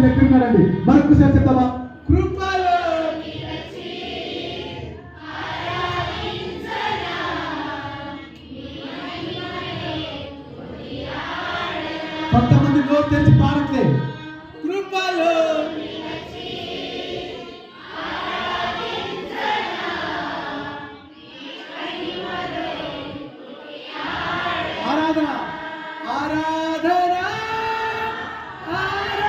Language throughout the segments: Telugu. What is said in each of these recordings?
దగ్గర ఉన్నాడండి. మరొకసారి చెప్తామా? కృపలో కొంతమంది నోరు తెరిచి పాడట్లే. కృపలో ఆరాధన ఆరాధన ఆరాధన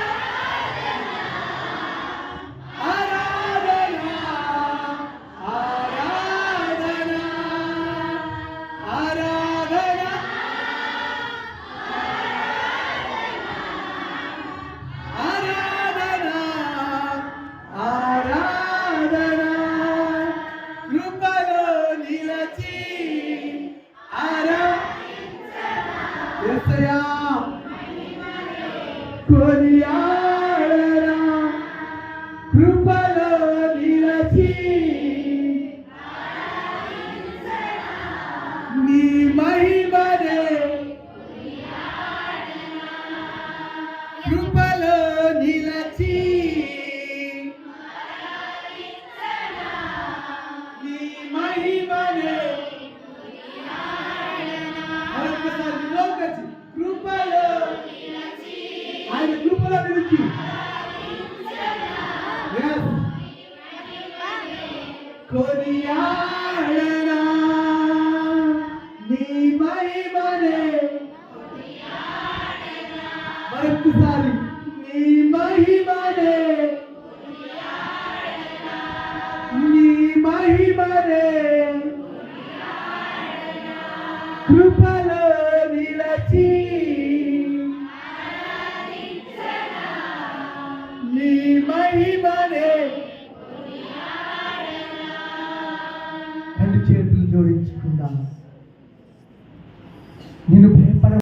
ఆరాధన ఆరాధన ఆరాధన ఆరాధన కృపలో నిలచి యేసయ్యా కొనియాడరా, కృపలో నిలచి నీ మహిమనే కృపలో నిలచి నీ మహిమనే మరొకసారి నిలవగచ్చి కృపలో ఆయన కృపలో నిలిచి కొనియాడనా నీ మహిమనే మరొకసారి నీ మహిమనే నీ మహిమనే కృపలో నిలచి నీ మహిమనే రెండు చేతులు జోడించుకుందాం. నిన్ను